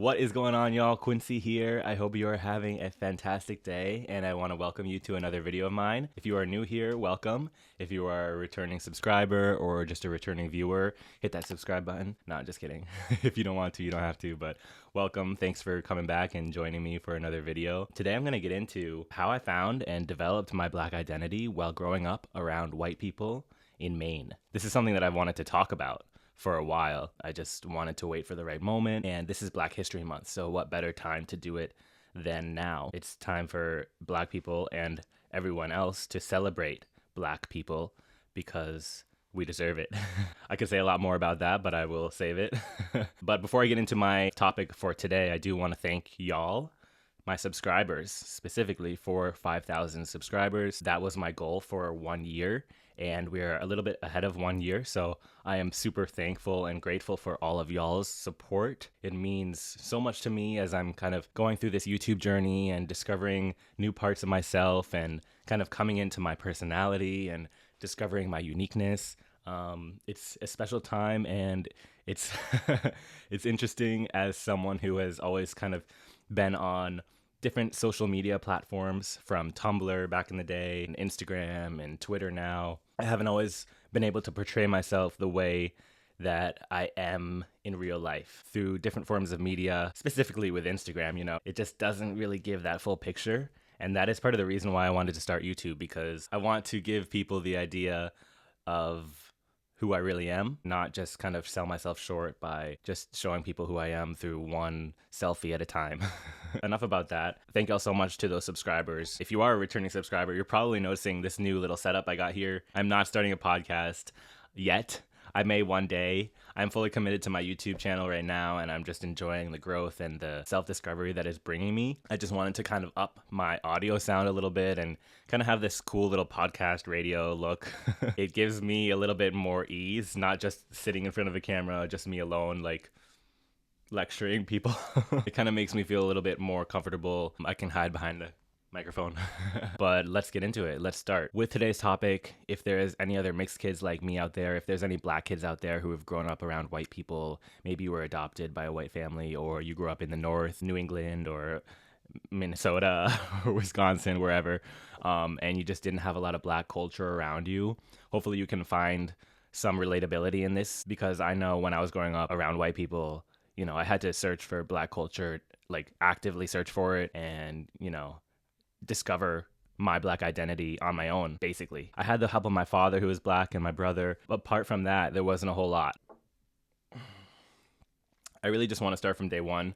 What is going on, y'all? Quincy here. I hope you are having a fantastic day, and I want to welcome you to another video of mine. If you are new here, welcome. If you are a returning subscriber or just a returning viewer, hit that subscribe button. Not just kidding. If you don't want to, you don't have to, but welcome. Thanks for coming back and joining me for another video. Today I'm going to get into how I found and developed my Black identity while growing up around white people in Maine. This is something that I've wanted to talk about for a while. I just wanted to wait for the right moment, and this is Black History Month, so what better time to do it than now? It's time for Black people and everyone else to celebrate Black people because we deserve it. I could say a lot more about that, but I will save it. But before I get into my topic for today, I do want to thank y'all, my subscribers, specifically for 5,000 subscribers. That was my goal for 1 year, and we're a little bit ahead of 1 year, so I am super thankful and grateful for all of y'all's support. It means so much to me as I'm kind of going through this YouTube journey and discovering new parts of myself and kind of coming into my personality and discovering my uniqueness. It's a special time, and it's it's interesting as someone who has always kind of been on different social media platforms, from Tumblr back in the day and Instagram and Twitter now. I haven't always been able to portray myself the way that I am in real life through different forms of media, specifically with Instagram. You know, it just doesn't really give that full picture. And that is part of the reason why I wanted to start YouTube, because I want to give people the idea of who I really am, not just kind of sell myself short by just showing people who I am through one selfie at a time. Enough about that. Thank y'all so much to those subscribers. If you are a returning subscriber, you're probably noticing this new little setup I got here. I'm not starting a podcast yet. I may one day. I'm fully committed to my YouTube channel right now, and I'm just enjoying the growth and the self-discovery that is bringing me. I just wanted to kind of up my audio sound a little bit and kind of have this cool little podcast radio look. It gives me a little bit more ease, not just sitting in front of a camera, just me alone, like lecturing people. It kind of makes me feel a little bit more comfortable. I can hide behind the microphone. But let's get into it. Let's start with today's topic. If there is any other mixed kids like me out there, if there's any Black kids out there who have grown up around white people, maybe you were adopted by a white family, or you grew up in the North, New England, or Minnesota, or Wisconsin, wherever, and you just didn't have a lot of Black culture around you, hopefully you can find some relatability in this, because I know when I was growing up around white people, you know, I had to search for Black culture, like actively search for it, and, you know, discover my Black identity on my own, basically. I had the help of my father, who was Black, and my brother. But apart from that, there wasn't a whole lot. I really just want to start from day one.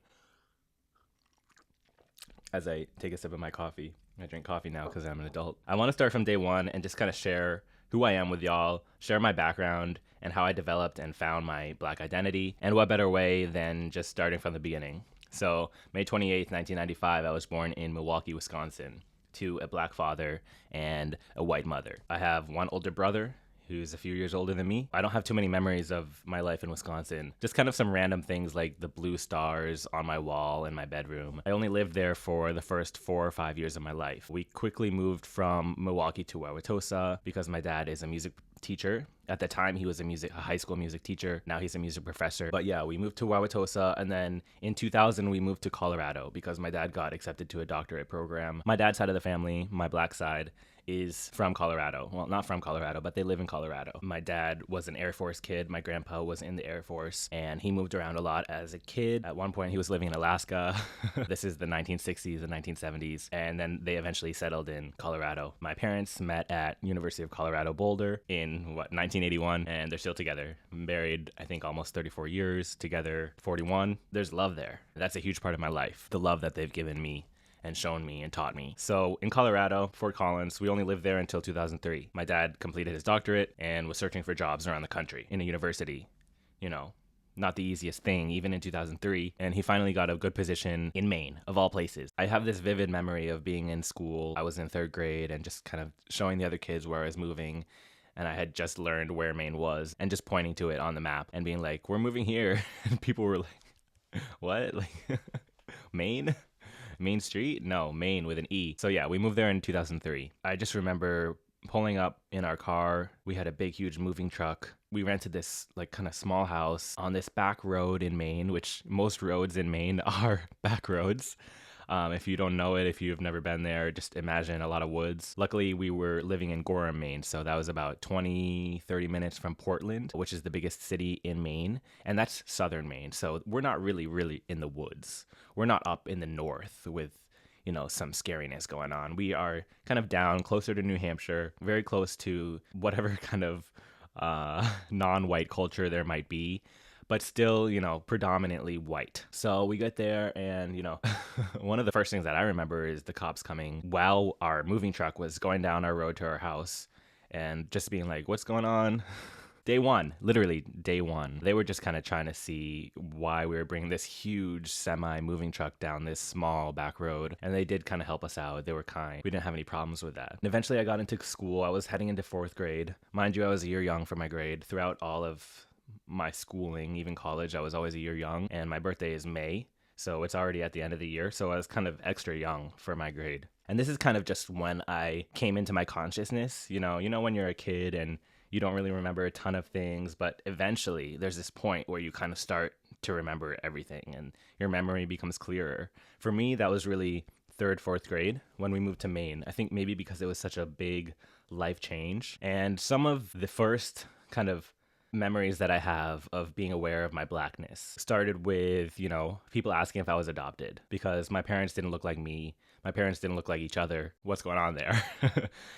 As I take a sip of my coffee, I drink coffee now because I'm an adult. I want to start from day one and just kind of share who I am with y'all, share my background and how I developed and found my Black identity. And what better way than just starting from the beginning? So May 28th, 1995, I was born in Milwaukee, Wisconsin, to a Black father and a white mother. I have one older brother who's a few years older than me. I don't have too many memories of my life in Wisconsin. Just kind of some random things like the blue stars on my wall in my bedroom. I only lived there for the first 4 or 5 years of my life. We quickly moved from Milwaukee to Wauwatosa because my dad is a music teacher. At the time, he was a high school music teacher. Now he's a music professor. But yeah, we moved to Wauwatosa, and then in 2000, we moved to Colorado because my dad got accepted to a doctorate program. My dad's side of the family, my Black side, is from Colorado. Well, not from Colorado, but they live in Colorado. My dad was an Air Force kid. My grandpa was in the Air Force, and he moved around a lot as a kid. At one point, he was living in Alaska. This is the 1960s and 1970s, and then they eventually settled in Colorado. My parents met at University of Colorado Boulder in, 1981, and they're still together. Married, I think, almost 34 years, together 41. There's love there. That's a huge part of my life, the love that they've given me and shown me and taught me. So in Colorado, Fort Collins, we only lived there until 2003. My dad completed his doctorate and was searching for jobs around the country in a university. You know, not the easiest thing, even in 2003. And he finally got a good position in Maine, of all places. I have this vivid memory of being in school. I was in 3rd grade and just kind of showing the other kids where I was moving. And I had just learned where Maine was and just pointing to it on the map and being like, we're moving here. And people were like, what? Like, Maine? Main Street? No, Maine with an E. So yeah, we moved there in 2003. I just remember pulling up in our car. We had a big, huge moving truck. We rented this like kind of small house on this back road in Maine, which most roads in Maine are back roads. If you don't know it, if you've never been there, just imagine a lot of woods. Luckily, we were living in Gorham, Maine, so that was about 20-30 minutes from Portland, which is the biggest city in Maine, and that's southern Maine. So we're not really in the woods. We're not up in the north with, you know, some scariness going on. We are kind of down closer to New Hampshire, very close to whatever kind of non-white culture there might be, but still, you know, predominantly white. So we get there and, you know, one of the first things that I remember is the cops coming while our moving truck was going down our road to our house and just being like, what's going on? Day one, literally day one. They were just kind of trying to see why we were bringing this huge semi-moving truck down this small back road. And they did kind of help us out. They were kind. We didn't have any problems with that. And eventually I got into school. I was heading into 4th grade. Mind you, I was a year young for my grade. Throughout all of my schooling, even college, I was always a year young. And my birthday is May, so it's already at the end of the year. So I was kind of extra young for my grade. And this is kind of just when I came into my consciousness. You know when you're a kid and you don't really remember a ton of things, but eventually there's this point where you kind of start to remember everything and your memory becomes clearer. For me, that was really 3rd, 4th grade when we moved to Maine. I think maybe because it was such a big life change. And some of the first kind of memories that I have of being aware of my blackness started with, you know, people asking if I was adopted because my parents didn't look like me. My parents didn't look like each other. What's going on there?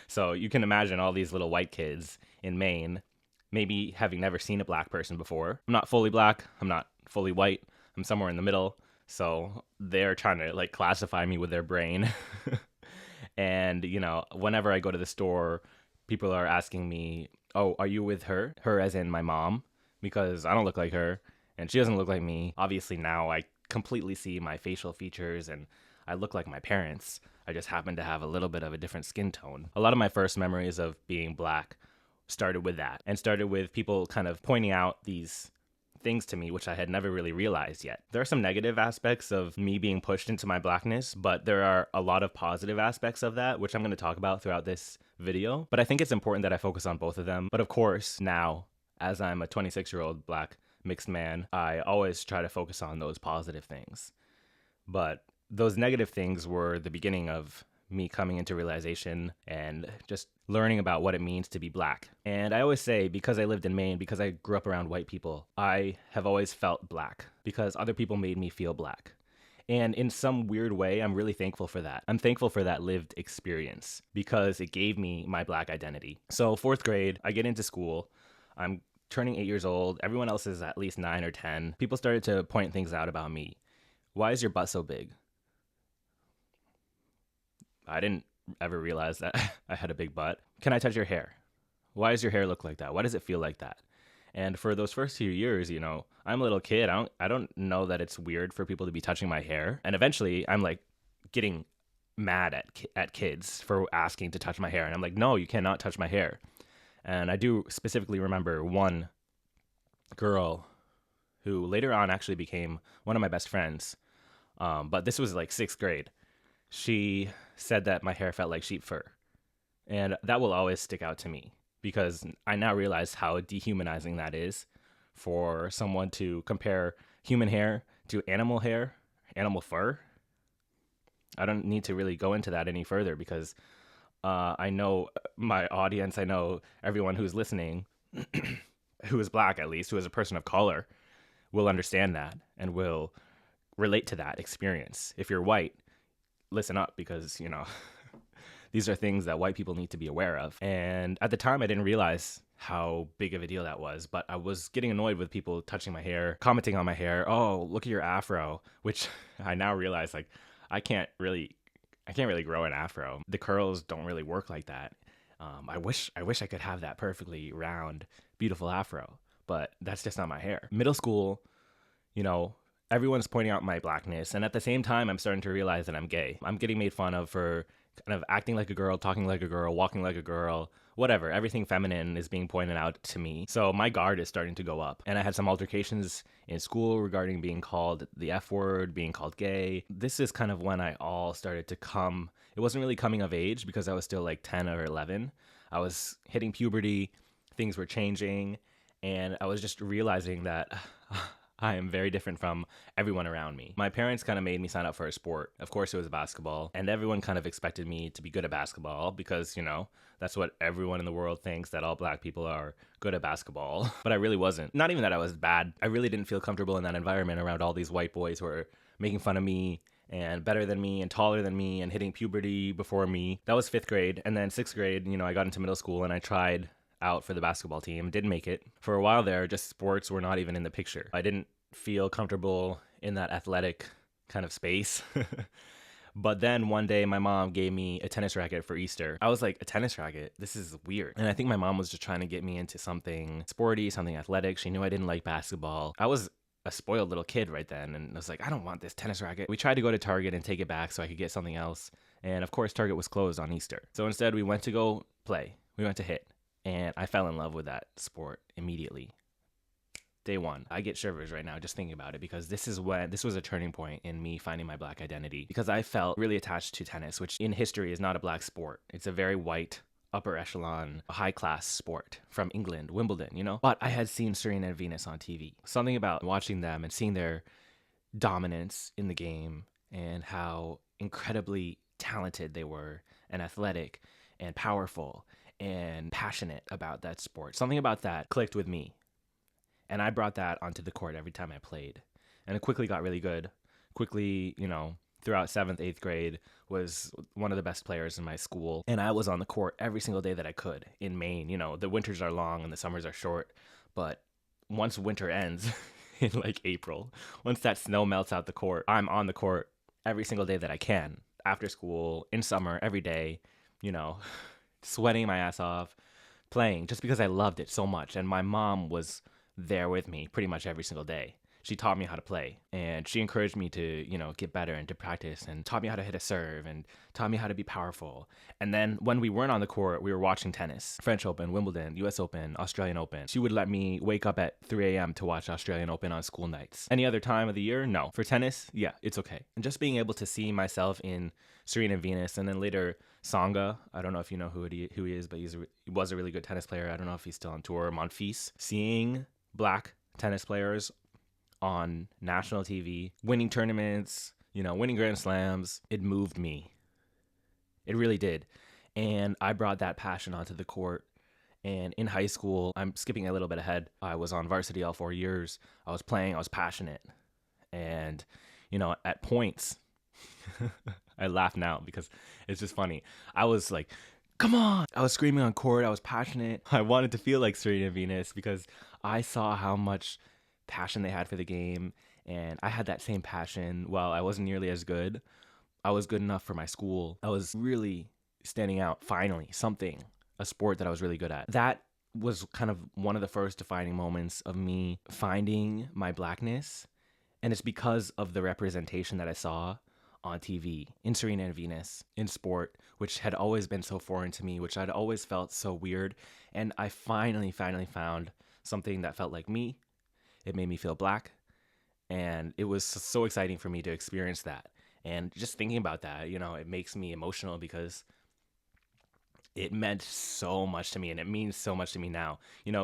So you can imagine all these little white kids in Maine, maybe having never seen a black person before. I'm not fully black. I'm not fully white. I'm somewhere in the middle. So they're trying to like classify me with their brain. And, you know, whenever I go to the store, people are asking me, oh, are you with her? Her as in my mom, because I don't look like her and she doesn't look like me. Obviously now I completely see my facial features and I look like my parents. I just happen to have a little bit of a different skin tone. A lot of my first memories of being black started with that and started with people kind of pointing out these things to me, which I had never really realized yet. There are some negative aspects of me being pushed into my blackness, but there are a lot of positive aspects of that, which I'm going to talk about throughout this video. But I think it's important that I focus on both of them. But of course, now, as I'm a 26-year-old black mixed man, I always try to focus on those positive things. But those negative things were the beginning of me coming into realization and just learning about what it means to be black. And I always say, because I lived in Maine, because I grew up around white people, I have always felt black because other people made me feel black. And in some weird way, I'm really thankful for that. I'm thankful for that lived experience because it gave me my black identity. So 4th grade, I get into school. I'm turning 8 years old. Everyone else is at least 9 or 10. People started to point things out about me. Why is your butt so big? I didn't ever realize that I had a big butt. Can I touch your hair? Why does your hair look like that? Why does it feel like that? And for those first few years, you know, I'm a little kid. I don't know that it's weird for people to be touching my hair. And eventually I'm like getting mad at kids for asking to touch my hair. And I'm like, no, you cannot touch my hair. And I do specifically remember one girl who later on actually became one of my best friends. But this was like 6th grade. She said that my hair felt like sheep fur. And that will always stick out to me because I now realize how dehumanizing that is for someone to compare human hair to animal hair, animal fur. I don't need to really go into that any further because I know my audience, I know everyone who's listening, who is black at least, who is a person of color, will understand that and will relate to that experience. If you're white, listen up because, you know, these are things that white people need to be aware of. And at the time, I didn't realize how big of a deal that was, but I was getting annoyed with people touching my hair, commenting on my hair. Oh, look at your afro, which I now realize, like, I can't really grow an afro. The curls don't really work like that. I wish I could have that perfectly round, beautiful afro, but that's just not my hair. Middle school, you know, everyone's pointing out my blackness. And at the same time, I'm starting to realize that I'm gay. I'm getting made fun of for kind of acting like a girl, talking like a girl, walking like a girl, whatever. Everything feminine is being pointed out to me. So my guard is starting to go up. And I had some altercations in school regarding being called the F word, being called gay. This is kind of when I all started to come. It wasn't really coming of age because I was still like 10 or 11. I was hitting puberty, things were changing, and I was just realizing that I am very different from everyone around me. My parents kind of made me sign up for a sport. Of course, it was basketball, and everyone kind of expected me to be good at basketball because, that's what everyone in the world thinks, that all black people are good at basketball. But I really wasn't. Not even that I was bad. I really didn't feel comfortable in that environment around all these white boys who were making fun of me and better than me and taller than me and hitting puberty before me. That was 5th grade. And then 6th grade, I got into middle school and I tried out for the basketball team. Didn't make it. For a while there, just sports were not even in the picture. I didn't feel comfortable in that athletic kind of space. But then one day my mom gave me a tennis racket for Easter. I was like, a tennis racket? This is weird. And I think my mom was just trying to get me into something sporty, something athletic. She knew I didn't like basketball. I was a spoiled little kid right then, and I was like, I don't want this tennis racket. We tried to go to Target and take it back so I could get something else. And of course, Target was closed on Easter. So instead, we went to go play. We went to hit. And I fell in love with that sport immediately. Day one. I get shivers right now just thinking about it because this was a turning point in me finding my black identity, because I felt really attached to tennis, which in history is not a black sport. It's a very white, upper echelon, high class sport from England, Wimbledon, But I had seen Serena and Venus on TV. Something about watching them and seeing their dominance in the game and how incredibly talented they were and athletic and powerful and passionate about that sport. Something about that clicked with me. And I brought that onto the court every time I played. And it quickly got really good. Quickly, throughout 7th, 8th grade, was one of the best players in my school. And I was on the court every single day that I could in Maine. The winters are long and the summers are short. But once winter ends in like April, once that snow melts out the court, I'm on the court every single day that I can. After school, in summer, every day, sweating my ass off, playing just because I loved it so much. And my mom was there with me pretty much every single day. She taught me how to play, and she encouraged me to, get better and to practice, and taught me how to hit a serve and taught me how to be powerful. And then when we weren't on the court, we were watching tennis, French Open, Wimbledon, US Open, Australian Open. She would let me wake up at 3 a.m. to watch Australian Open on school nights. Any other time of the year? No. For tennis, yeah, it's okay. And just being able to see myself in Serena and Venus, and then later Tsonga. I don't know if you know who he is, but he was a really good tennis player. I don't know if he's still on tour. Monfils. Seeing black tennis players on national TV, winning tournaments, winning Grand Slams, it moved me. It really did. And I brought that passion onto the court. And in high school, I'm skipping a little bit ahead. I was on varsity all 4 years. I was playing, I was passionate. And, at points, I laugh now because it's just funny. I was like, come on! I was screaming on court. I was passionate. I wanted to feel like Serena and Venus because I saw how much passion they had for the game, and I had that same passion. While I wasn't nearly as good, I was good enough for my school. I was really standing out, finally, a sport that I was really good at. That was kind of one of the first defining moments of me finding my blackness, and it's because of the representation that I saw on TV, in Serena and Venus, in sport, which had always been so foreign to me, which I'd always felt so weird. And I finally found something that felt like me. It made me feel black. And it was so exciting for me to experience that. And just thinking about that, it makes me emotional because it meant so much to me, and it means so much to me now.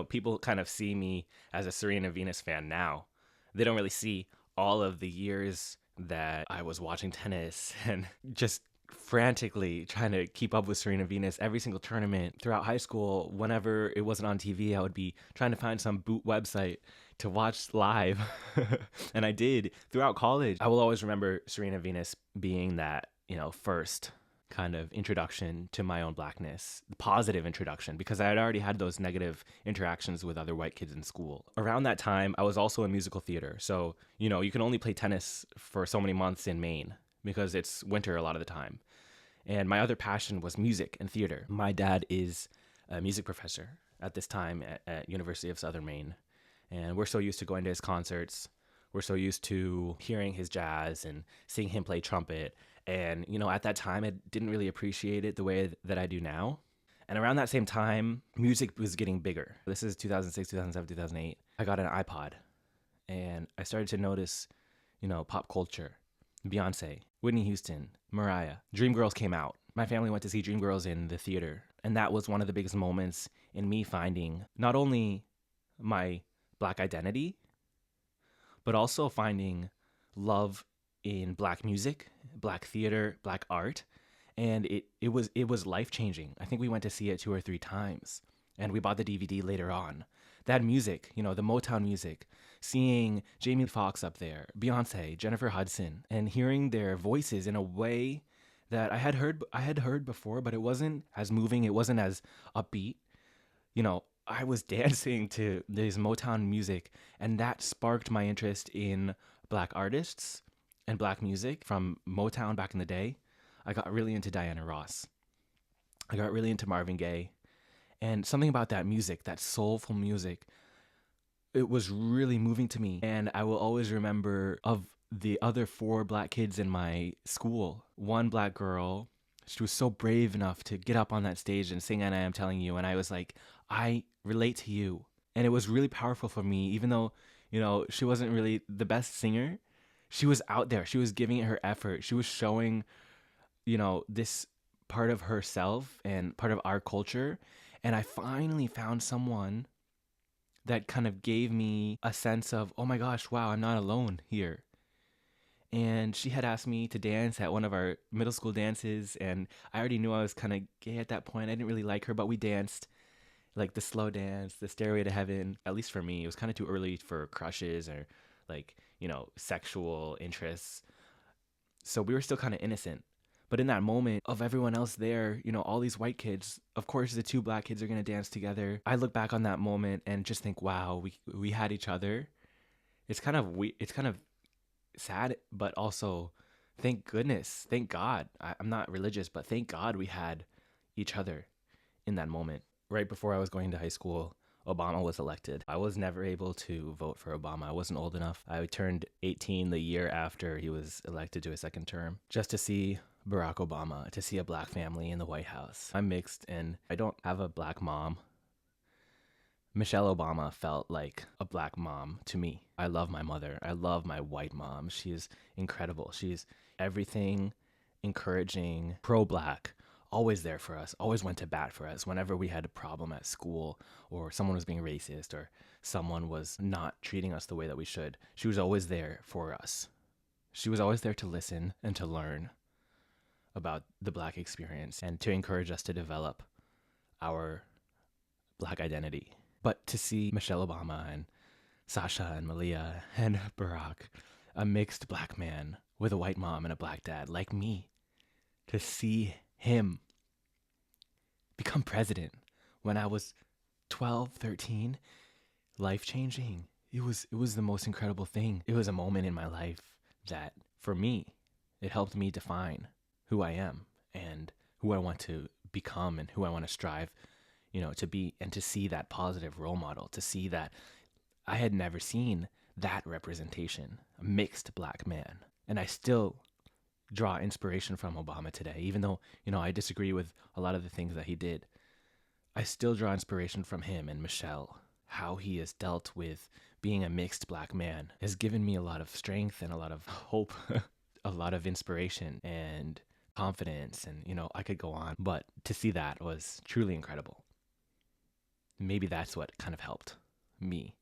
People kind of see me as a Serena and Venus fan now. They don't really see all of the years that I was watching tennis and just frantically trying to keep up with Serena Venus every single tournament throughout high school. Whenever it wasn't on TV, I would be trying to find some boot website to watch live. And I did throughout college. I will always remember Serena Venus being that, first kind of introduction to my own blackness, positive introduction, because I had already had those negative interactions with other white kids in school. Around that time, I was also in musical theater. So, you can only play tennis for so many months in Maine because it's winter a lot of the time. And my other passion was music and theater. My dad is a music professor at this time at University of Southern Maine. And we're so used to going to his concerts. We're so used to hearing his jazz and seeing him play trumpet. And, at that time, I didn't really appreciate it the way that I do now. And around that same time, music was getting bigger. This is 2006, 2007, 2008. I got an iPod, and I started to notice, pop culture. Beyonce, Whitney Houston, Mariah. Dreamgirls came out. My family went to see Dreamgirls in the theater And that was one of the biggest moments in me finding not only my Black identity, but also finding love in Black music, Black theater, Black art. And it was life-changing. I think we went to see it 2 or 3 times, and we bought the DVD later on. That music, the Motown music, seeing Jamie Foxx up there, Beyonce, Jennifer Hudson, and hearing their voices in a way that I had heard before, but it wasn't as moving, it wasn't as upbeat. I was dancing to this Motown music, and that sparked my interest in Black artists and Black music from Motown back in the day. I got really into Diana Ross. I got really into Marvin Gaye. And something about that music, that soulful music, it was really moving to me. And I will always remember of the other 4 Black kids in my school, one Black girl, she was so brave enough to get up on that stage and sing And I Am Telling You. And I was like, I relate to you. And it was really powerful for me, even though, she wasn't really the best singer. She was out there. She was giving it her effort. She was showing, this part of herself and part of our culture. And I finally found someone that kind of gave me a sense of, oh my gosh, wow, I'm not alone here. And she had asked me to dance at one of our middle school dances, and I already knew I was kind of gay at that point. I didn't really like her, but we danced, like the slow dance, the Stairway to Heaven. At least for me, it was kind of too early for crushes or sexual interests. So we were still kind of innocent. But in that moment of everyone else there, all these white kids, of course the 2 Black kids are going to dance together. I look back on that moment and just think, wow, we had each other. It's kind of sad, but also thank goodness, thank God. I'm not religious, but thank God we had each other in that moment. Right before I was going to high school, Obama was elected. I was never able to vote for Obama. I wasn't old enough. I turned 18 the year after he was elected to a second term just to see Barack Obama, to see a Black family in the White House. I'm mixed and I don't have a Black mom. Michelle Obama felt like a Black mom to me. I love my mother. I love my white mom. She is incredible. She's everything, encouraging, pro-Black, always there for us, always went to bat for us whenever we had a problem at school or someone was being racist or someone was not treating us the way that we should. She was always there for us. She was always there to listen and to learn about the Black experience and to encourage us to develop our Black identity. But to see Michelle Obama and Sasha and Malia and Barack, a mixed Black man with a white mom and a Black dad like me, to see him become president when I was 12, 13, life-changing. It was the most incredible thing. It was a moment in my life that, for me, it helped me define who I am and who I want to become and who I want to strive, to be, and to see that positive role model, to see that I had never seen that representation, a mixed Black man. And I still draw inspiration from Obama today, even though, I disagree with a lot of the things that he did. I still draw inspiration from him and Michelle. How he has dealt with being a mixed Black man has given me a lot of strength and a lot of hope, a lot of inspiration and confidence. And, I could go on, but to see that was truly incredible. Maybe that's what kind of helped me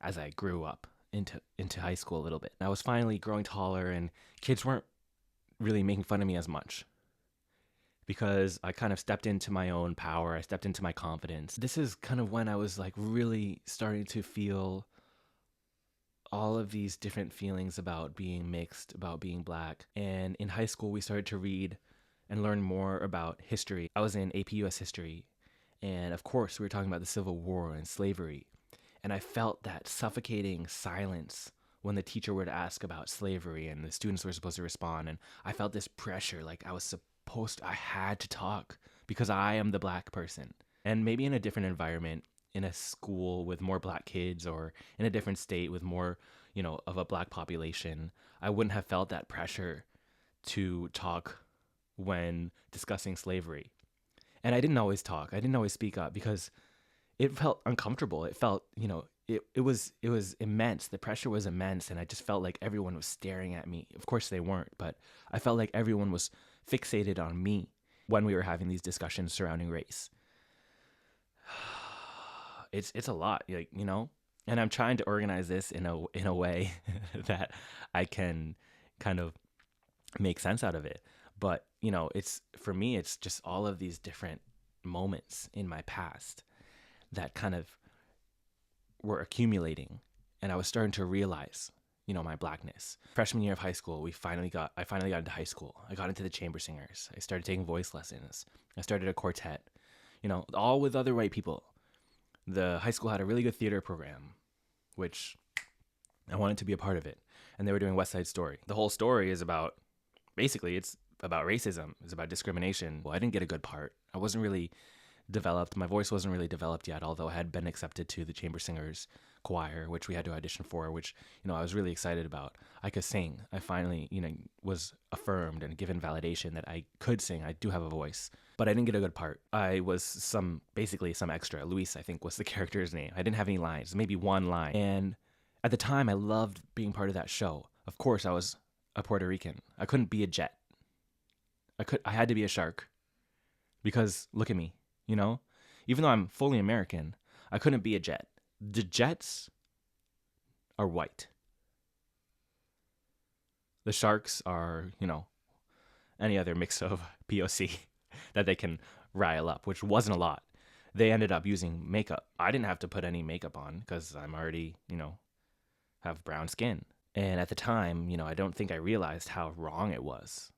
as I grew up into high school a little bit. I was finally growing taller and kids weren't really making fun of me as much because I kind of stepped into my own power. I stepped into my confidence. This is kind of when I was like really starting to feel all of these different feelings about being mixed, about being Black. And in high school, we started to read and learn more about history. I was in AP US history. And of course, we were talking about the Civil War and slavery. And I felt that suffocating silence when the teacher would ask about slavery and the students were supposed to respond. And I felt this pressure, like I had to talk because I am the Black person. And maybe in a different environment, in a school with more Black kids or in a different state with more, of a Black population, I wouldn't have felt that pressure to talk when discussing slavery. And I didn't always talk. I didn't always speak up because it felt uncomfortable. It felt, it was immense. The pressure was immense. And I just felt like everyone was staring at me. Of course they weren't, but I felt like everyone was fixated on me when we were having these discussions surrounding race. it's a lot, like, and I'm trying to organize this in a way that I can kind of make sense out of it. But, it's for me, it's just all of these different moments in my past that kind of were accumulating, and I was starting to realize, my blackness. Freshman year of high school, I finally got into high school. I got into the chamber singers. I started taking voice lessons. I started a quartet, all with other white people. The high school had a really good theater program, which I wanted to be a part of it. And they were doing West Side Story. The whole story is basically, it's about racism. It's about discrimination. Well, I didn't get a good part. I wasn't really developed. My voice wasn't really developed yet, although I had been accepted to the chamber singers choir, which we had to audition for, which, I was really excited about. I could sing. I finally, was affirmed and given validation that I could sing. I do have a voice, but I didn't get a good part. I was basically some extra. Luis, I think, was the character's name. I didn't have any lines, maybe one line. And at the time, I loved being part of that show. Of course, I was a Puerto Rican. I couldn't be a jet. I had to be a shark, because look at me, even though I'm fully American, I couldn't be a jet. The jets are white. The sharks are, any other mix of POC that they can rile up, which wasn't a lot. They ended up using makeup. I didn't have to put any makeup on because I'm already, have brown skin. And at the time, I don't think I realized how wrong it was.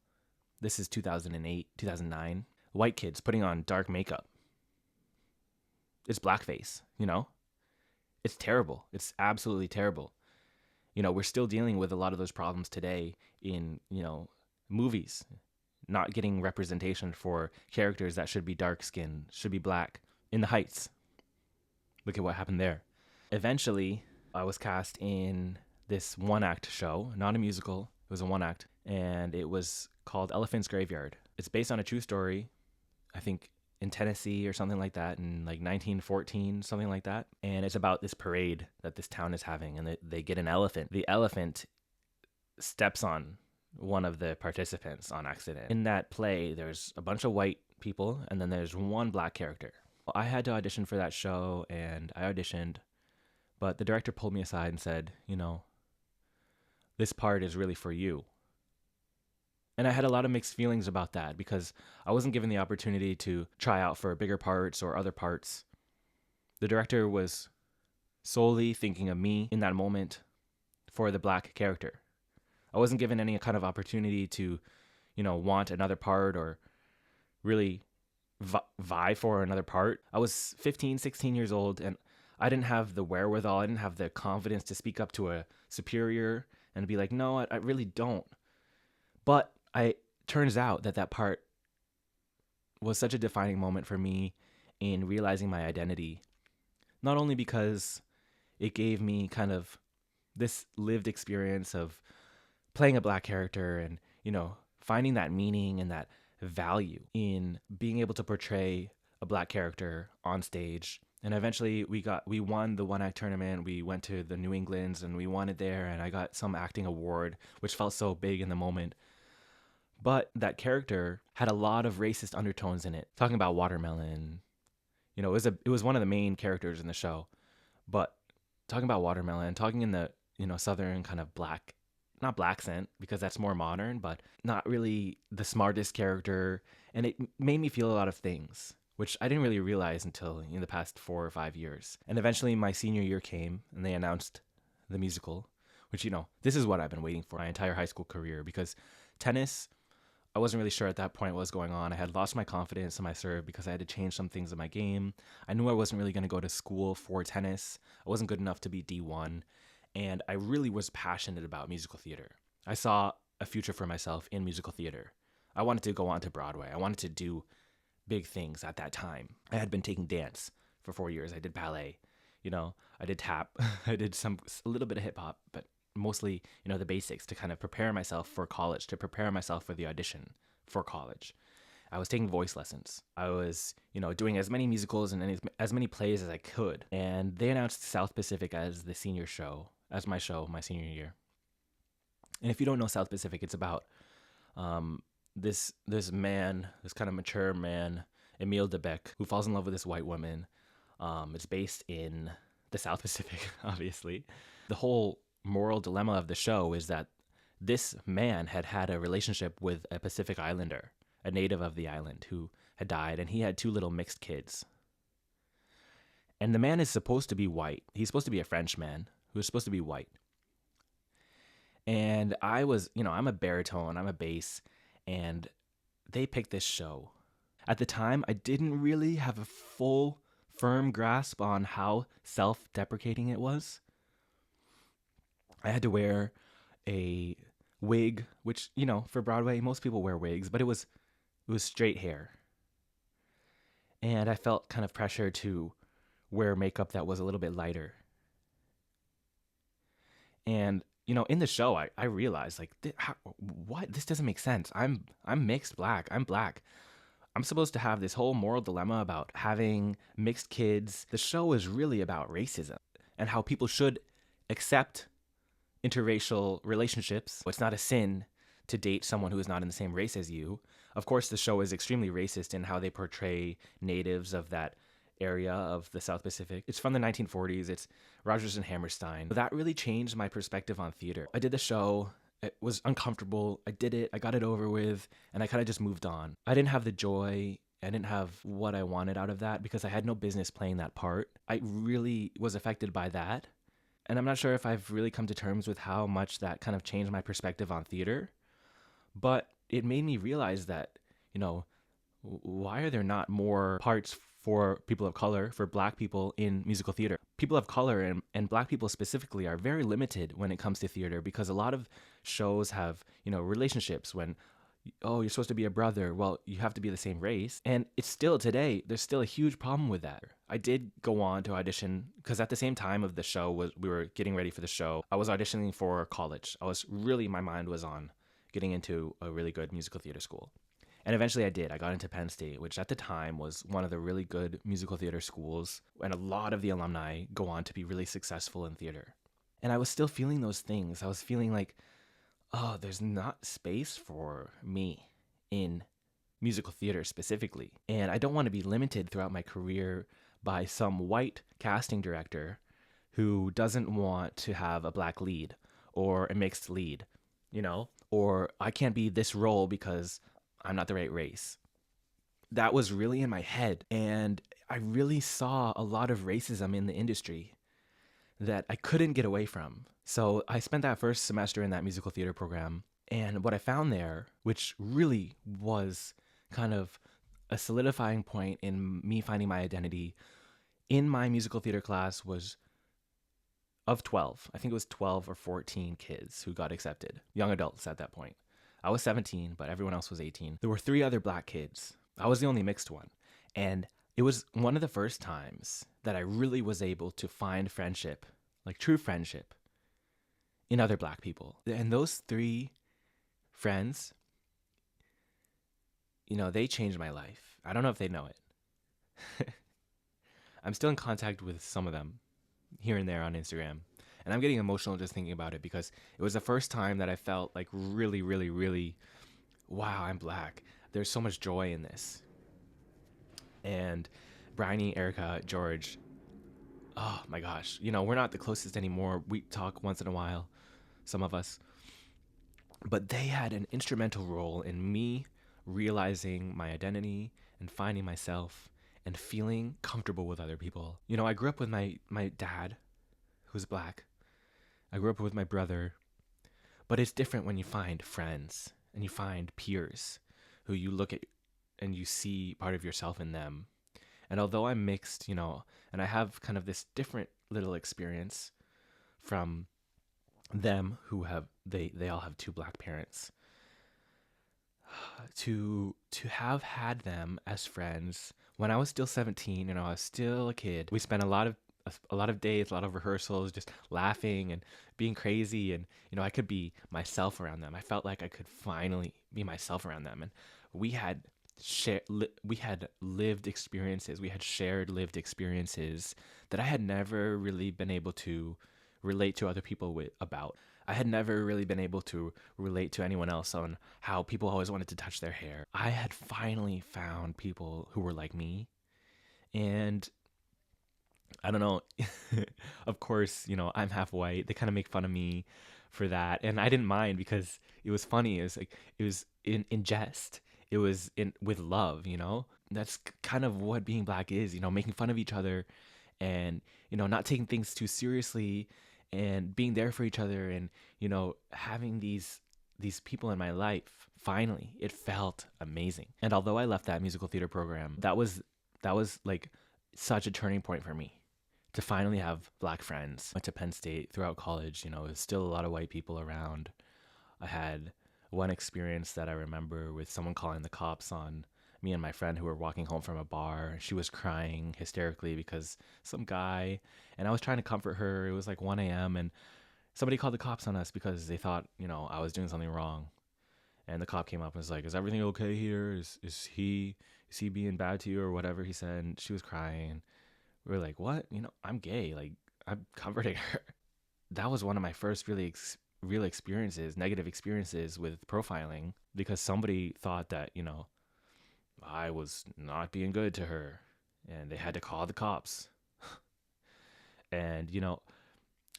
This is 2008, 2009. White kids putting on dark makeup. It's blackface, It's terrible. It's absolutely terrible. We're still dealing with a lot of those problems today in, movies. Not getting representation for characters that should be dark skinned, should be black. In The Heights. Look at what happened there. Eventually, I was cast in this one-act show, not a musical. It was a one-act, and it was called Elephant's Graveyard. It's based on a true story, I think in Tennessee or something like that, in like 1914, something like that. And it's about this parade that this town is having, and they get an elephant. The elephant steps on one of the participants on accident. In that play, there's a bunch of white people, and then there's one black character. I had to audition for that show, and I auditioned, but the director pulled me aside and said, this part is really for you. And I had a lot of mixed feelings about that because I wasn't given the opportunity to try out for bigger parts or other parts. The director was solely thinking of me in that moment for the black character. I wasn't given any kind of opportunity to, want another part or really vie for another part. I was 15, 16 years old, and I didn't have the wherewithal. I didn't have the confidence to speak up to a superior and be like, no, I really don't. But turns out that part was such a defining moment for me in realizing my identity. Not only because it gave me kind of this lived experience of playing a black character and, finding that meaning and that value in being able to portray a black character on stage. And eventually we won the one act tournament. We went to the New Englands and we won it there, and I got some acting award, which felt so big in the moment. But that character had a lot of racist undertones in it, talking about watermelon. It was one of the main characters in the show, but talking about watermelon, talking in the, southern kind of not black accent, because that's more modern, but not really the smartest character. And it made me feel a lot of things, which I didn't really realize until in the past 4 or 5 years. And eventually my senior year came and they announced the musical, which, this is what I've been waiting for my entire high school career, because tennis, I wasn't really sure at that point what was going on. I had lost my confidence in my serve because I had to change some things in my game. I knew I wasn't really going to go to school for tennis. I wasn't good enough to be D1. And I really was passionate about musical theater. I saw a future for myself in musical theater. I wanted to go on to Broadway. I wanted to do big things at that time. I had been taking dance for 4 years. I did ballet, I did tap. I did a little bit of hip hop, but mostly, the basics to kind of prepare myself for college, to prepare myself for the audition for college. I was taking voice lessons. I was, doing as many musicals and as many plays as I could. And they announced South Pacific as the senior show, as my show, my senior year. And if you don't know South Pacific, it's about this man, this kind of mature man, Emile Debec, who falls in love with this white woman. It's based in the South Pacific, obviously. The whole moral dilemma of the show is that this man had had a relationship with a Pacific Islander, a native of the island who had died, and he had two little mixed kids. And the man is supposed to be white. He's supposed to be a French man who's supposed to be white. And I was, I'm a baritone, I'm a bass, and they picked this show. At the time, I didn't really have a full, firm grasp on how self-deprecating it was. I had to wear a wig, which, for Broadway, most people wear wigs, but it was straight hair. And I felt kind of pressure to wear makeup that was a little bit lighter. And, in the show, I realized, like, what? This doesn't make sense. I'm mixed black. I'm black. I'm supposed to have this whole moral dilemma about having mixed kids. The show is really about racism and how people should accept interracial relationships. It's not a sin to date someone who is not in the same race as you. Of course, the show is extremely racist in how they portray natives of that area of the South Pacific. It's from the 1940s. It's Rodgers and Hammerstein. That really changed my perspective on theater. I did the show. It was uncomfortable. I did it. I got it over with, and I kind of just moved on. I didn't have the joy. I didn't have what I wanted out of that because I had no business playing that part. I really was affected by that. And I'm not sure if I've really come to terms with how much that kind of changed my perspective on theater. But it made me realize that, why are there not more parts for people of color, for black people in musical theater? People of color and black people specifically are very limited when it comes to theater because a lot of shows have, relationships when, you're supposed to be a brother. Well, you have to be the same race. And it's still today, there's still a huge problem with that. I did go on to audition because at the same time of the show we were getting ready for the show. I was auditioning for college. My mind was on getting into a really good musical theater school. And eventually I did. I got into Penn State, which at the time was one of the really good musical theater schools. And a lot of the alumni go on to be really successful in theater. And I was still feeling those things. I was feeling like, there's not space for me in musical theater specifically. And I don't want to be limited throughout my career by some white casting director who doesn't want to have a black lead or a mixed lead, or I can't be this role because I'm not the right race. That was really in my head. And I really saw a lot of racism in the industry that I couldn't get away from. So I spent that first semester in that musical theater program. And what I found there, which really was kind of a solidifying point in me finding my identity in my musical theater class, was of 12. I think it was 12 or 14 kids who got accepted, young adults at that point. I was 17, but everyone else was 18. There were 3 other black kids. I was the only mixed one. And it was one of the first times that I really was able to find friendship, like true friendship, in other black people. And those 3 friends, they changed my life. I don't know if they know it. I'm still in contact with some of them here and there on Instagram. And I'm getting emotional just thinking about it because it was the first time that I felt like really, really, really, wow, I'm black. There's so much joy in this. And Bryony, Erica, George, oh my gosh, we're not the closest anymore. We talk once in a while, some of us. But they had an instrumental role in me realizing my identity and finding myself and feeling comfortable with other people. I grew up with my dad, who's black. I grew up with my brother. But it's different when you find friends and you find peers who you look at and you see part of yourself in them. And although I'm mixed, and I have kind of this different little experience from them who they all have 2 black parents, to have had them as friends when I was still 17 and I was still a kid. We spent a lot of days, a lot of rehearsals, just laughing and being crazy. And, I could be myself around them. I felt like I could finally be myself around them. And we had lived experiences. We had shared lived experiences that I had never really been able to relate to other people about. I had never really been able to relate to anyone else on how people always wanted to touch their hair. I had finally found people who were like me. And I don't know. Of course, I'm half white. They kind of make fun of me for that, and I didn't mind because it was funny. It was like it was in jest. It was in with love. That's kind of what being black is. Making fun of each other, and not taking things too seriously, and being there for each other, and having these people in my life. Finally, it felt amazing. And although I left that musical theater program, that was like such a turning point for me to finally have black friends. Went to Penn State throughout college. There's still a lot of white people around. I had one experience that I remember with someone calling the cops on me and my friend who were walking home from a bar. She was crying hysterically because some guy, and I was trying to comfort her. It was like 1 a.m. and somebody called the cops on us because they thought, I was doing something wrong. And the cop came up and was like, "Is everything okay here? Is he being bad to you or whatever?" He said. And she was crying. We were like, "What? I'm gay." Like, I'm comforting her. That was one of my first really real experiences, negative experiences with profiling, because somebody thought that, I was not being good to her, and they had to call the cops. And,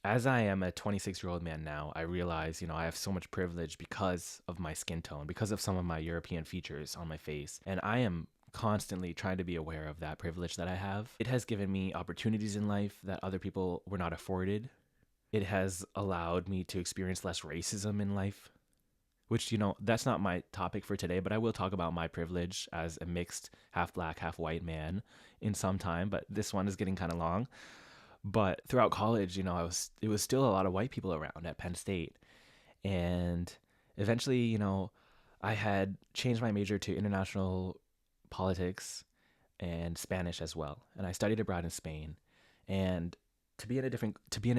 as I am a 26-year-old man now, I realize, I have so much privilege because of my skin tone, because of some of my European features on my face. And I am constantly trying to be aware of that privilege that I have. It has given me opportunities in life that other people were not afforded. It has allowed me to experience less racism in life, which, that's not my topic for today, but I will talk about my privilege as a mixed half black, half white man in some time. But this one is getting kind of long. But throughout college, it was still a lot of white people around at Penn State. And eventually, I had changed my major to international politics and Spanish as well. And I studied abroad in Spain. And to be in a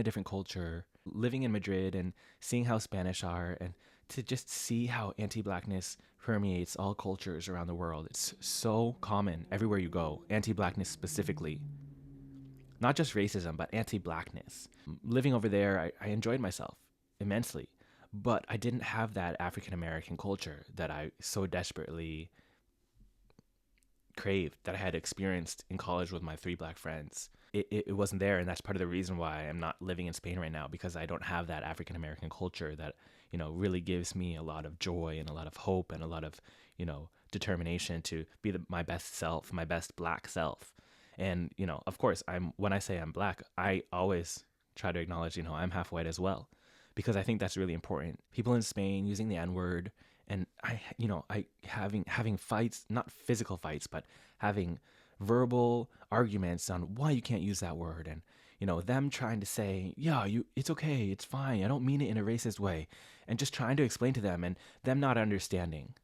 different culture, living in Madrid and seeing how Spanish are, and to just see how anti-blackness permeates all cultures around the world. It's so common everywhere you go, anti-blackness specifically. Not just racism, but anti-blackness. Living over there, I enjoyed myself immensely, but I didn't have that African American culture that I so desperately craved, that I had experienced in college with my three black friends. It wasn't there, and that's part of the reason why I'm not living in Spain right now, because I don't have that African American culture that really gives me a lot of joy and a lot of hope and a lot of determination to be my best self, my best black self. And of course, when I say I'm black, I always try to acknowledge I'm half white as well, because I think that's really important. People in Spain using the N-word, and I having fights, not physical fights, but having verbal arguments on why you can't use that word, and them trying to say, yeah, it's okay, it's fine, I don't mean it in a racist way, and just trying to explain to them, and them not understanding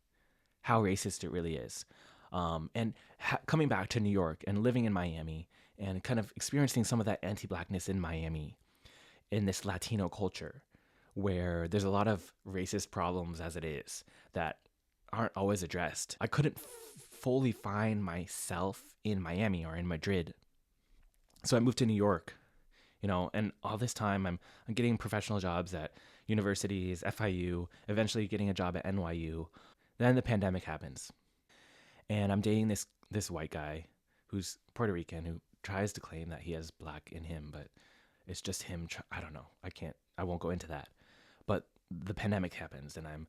how racist it really is. And coming back to New York and living in Miami and kind of experiencing some of that anti-blackness in Miami, in this Latino culture, where there's a lot of racist problems as it is that aren't always addressed. I couldn't fully find myself in Miami or in Madrid. So I moved to New York, and all this time I'm getting professional jobs at universities, FIU, eventually getting a job at NYU. Then the pandemic happens. And I'm dating this white guy who's Puerto Rican, who tries to claim that he has black in him, but it's just him. I don't know. I won't go into that. But the pandemic happens, and I'm,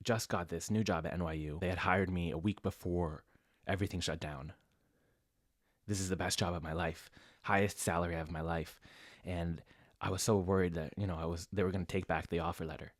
just got this new job at NYU. They had hired me a week before everything shut down. This is the best job of my life, highest salary of my life. And I was so worried that, they were going to take back the offer letter.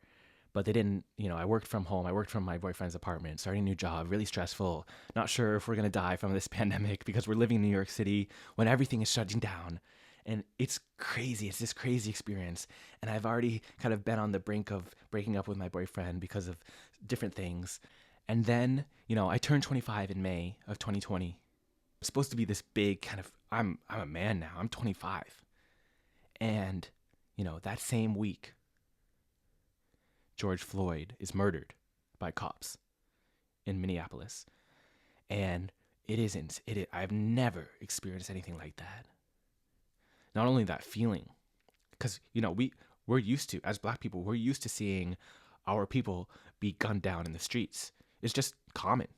But they didn't. I worked from home. I worked from my boyfriend's apartment, starting a new job, really stressful. Not sure if we're going to die from this pandemic because we're living in New York City when everything is shutting down. And it's crazy. It's this crazy experience. And I've already kind of been on the brink of breaking up with my boyfriend because of different things. And then, I turned 25 in May of 2020. It's supposed to be this big kind of, I'm a man now. I'm 25. And, that same week, George Floyd is murdered by cops in Minneapolis. And I've never experienced anything like that. Not only that feeling, because, we're used to, as black people, we're used to seeing our people be gunned down in the streets. It's just common.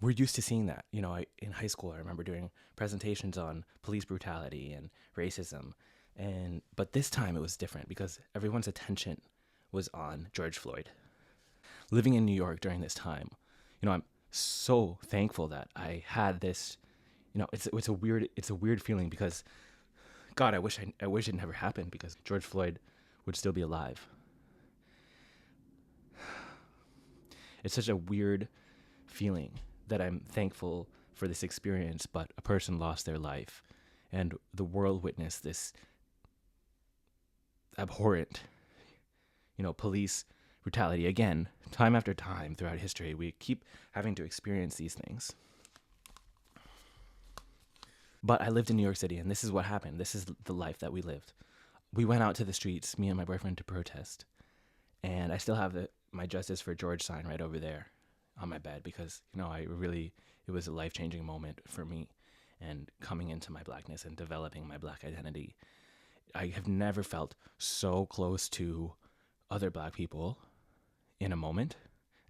we're used to seeing that. In high school, I remember doing presentations on police brutality and racism. But this time it was different because everyone's attention was on George Floyd. Living in New York during this time, I'm so thankful that I had this. It's a weird feeling because, God, I wish it never happened because George Floyd would still be alive. It's such a weird feeling that I'm thankful for this experience, but a person lost their life, and the world witnessed this abhorrent, police brutality again, time after time throughout history. We keep having to experience these things. But I lived in New York City, and this is what happened. This is the life that we lived. We went out to the streets, me and my boyfriend, to protest. And I still have my Justice for George sign right over there on my bed because, it was a life-changing moment for me and coming into my Blackness and developing my Black identity. I have never felt so close to other Black people in a moment.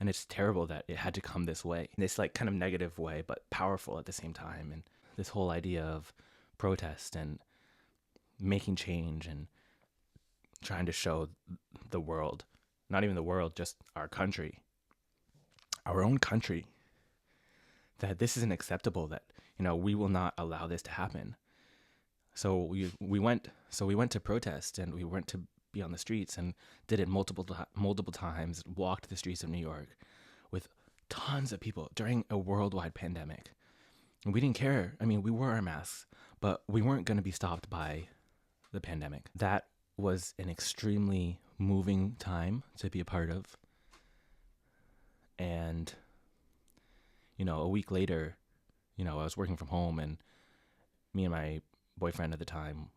And it's terrible that it had to come this way, this kind of negative way, but powerful at the same time. And this whole idea of protest and making change and trying to show the world, not even the world, just our country, our own country, that this isn't acceptable, that, we will not allow this to happen. So we went to protest, and we went to be on the streets and did it multiple times, walked the streets of New York with tons of people during a worldwide pandemic. And we didn't care. I mean, we wore our masks, but we weren't going to be stopped by the pandemic. That was an extremely moving time to be a part of. And, a week later, I was working from home, and me and my boyfriend at the time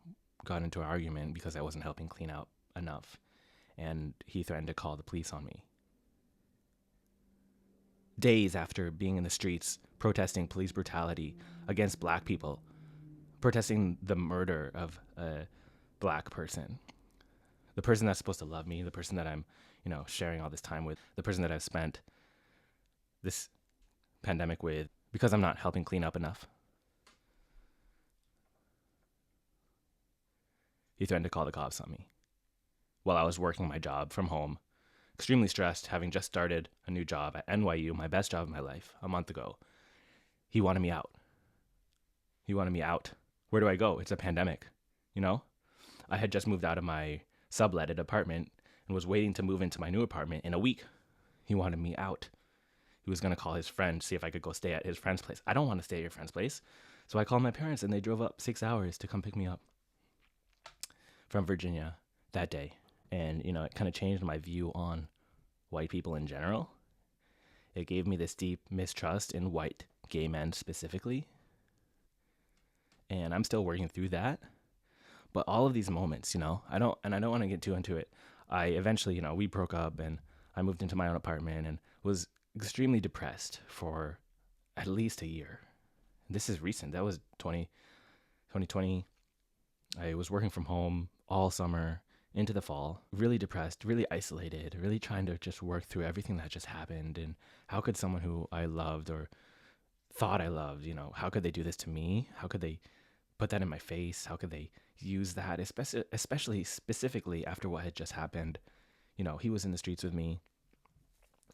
got into an argument because I wasn't helping clean out enough. And he threatened to call the police on me. Days after being in the streets, protesting police brutality against Black people, protesting the murder of a Black person, the person that's supposed to love me, the person that I'm, sharing all this time with, the person that I've spent this pandemic with, because I'm not helping clean up enough. He threatened to call the cops on me while I was working my job from home, extremely stressed, having just started a new job at NYU, my best job of my life, a month ago. He wanted me out. Where do I go? It's a pandemic, I had just moved out of my subletted apartment and was waiting to move into my new apartment in a week. He wanted me out. He was going to call his friend, see if I could go stay at his friend's place. I don't want to stay at your friend's place. So I called my parents, and they drove up 6 hours to come pick me up from Virginia that day. And, it kind of changed my view on white people in general. It gave me this deep mistrust in white gay men specifically. And I'm still working through that. But all of these moments, I don't want to get too into it. I eventually, we broke up, and I moved into my own apartment and was extremely depressed for at least a year. This is recent. That was 2020. I was working from home all summer into the fall, really depressed, really isolated, really trying to just work through everything that just happened. And how could someone who I loved or thought I loved, how could they do this to me? How could they put that in my face? How could they use that, especially specifically after what had just happened? He was in the streets with me.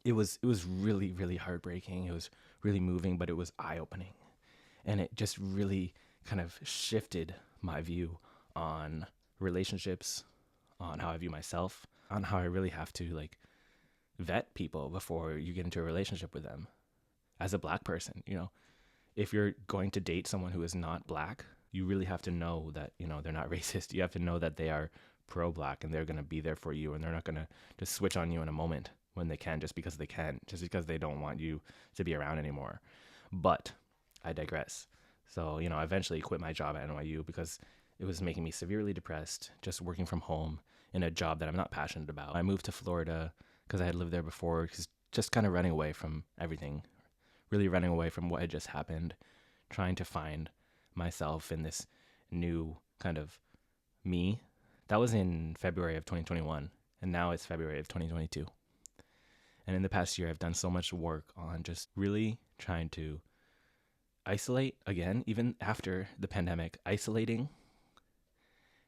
It was really, really heartbreaking. It was really moving, but it was eye-opening. And it just really kind of shifted my view on relationships, on how I view myself, on how I really have to vet people before you get into a relationship with them. As a Black person, if you're going to date someone who is not Black, you really have to know that, they're not racist. You have to know that they are pro-Black and they're going to be there for you, and they're not going to just switch on you in a moment when they can, just because they can, just because they don't want you to be around anymore. But I digress. So, I eventually quit my job at NYU because it was making me severely depressed, just working from home in a job that I'm not passionate about. I moved to Florida because I had lived there before, just kind of running away from everything, really running away from what had just happened, trying to find myself in this new kind of me. That was in February of 2021, and now it's February of 2022. And in the past year, I've done so much work on just really trying to isolate again, even after the pandemic, isolating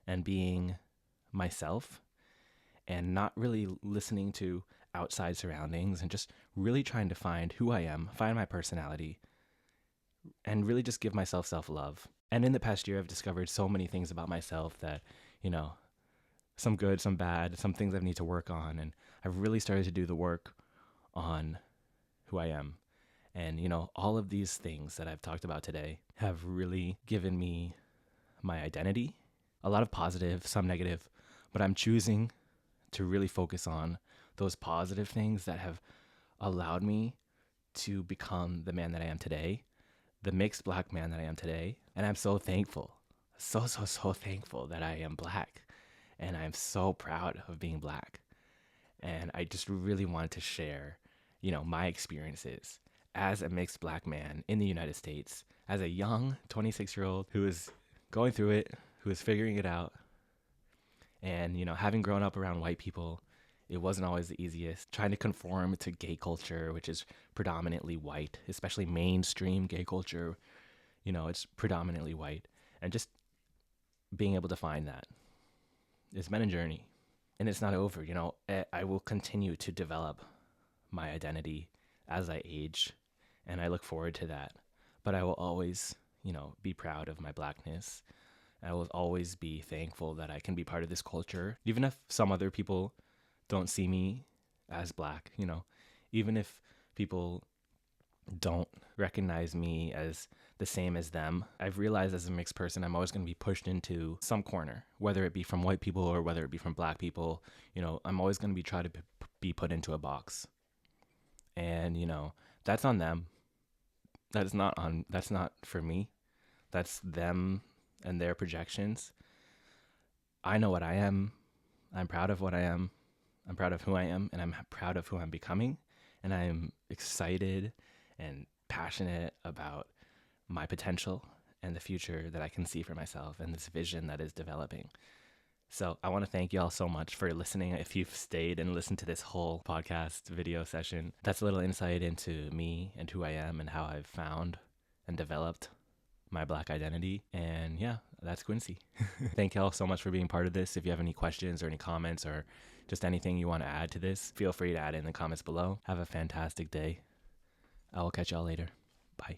and being myself and not really listening to outside surroundings and just really trying to find who I am, find my personality, and really just give myself self-love. And in the past year, I've discovered so many things about myself that, some good, some bad, some things I need to work on. And I've really started to do the work on who I am. And, all of these things that I've talked about today have really given me my identity. A lot of positive, some negative, but I'm choosing to really focus on those positive things that have allowed me to become the man that I am today, the mixed Black man that I am today. And I'm so thankful, so thankful that I am Black. And I'm so proud of being Black. And I just really wanted to share, my experiences as a mixed Black man in the United States, as a young 26-year-old who is going through it, who is figuring it out. And, having grown up around white people, it wasn't always the easiest. Trying to conform to gay culture, which is predominantly white, especially mainstream gay culture, it's predominantly white. And just being able to find that. It's been a journey. And it's not over, I will continue to develop my identity as I age. And I look forward to that. But I will always, be proud of my Blackness. I will always be thankful that I can be part of this culture, even if some other people don't see me as Black, even if people don't recognize me as the same as them. I've realized as a mixed person, I'm always going to be pushed into some corner, whether it be from white people or whether it be from Black people. I'm always going to be trying to be put into a box. And, that's on them. That's not for me. That's them and their projections. I know what I am. I'm proud of what I am. I'm proud of who I am, and I'm proud of who I'm becoming. And I'm excited and passionate about my potential and the future that I can see for myself and this vision that is developing. So I want to thank you all so much for listening. If you've stayed and listened to this whole podcast video session, that's a little insight into me and who I am and how I've found and developed my Black identity. And yeah, that's Quincy. Thank you all so much for being part of this. If you have any questions or any comments or just anything you want to add to this, feel free to add it in the comments below. Have a fantastic day. I will catch y'all later. Bye.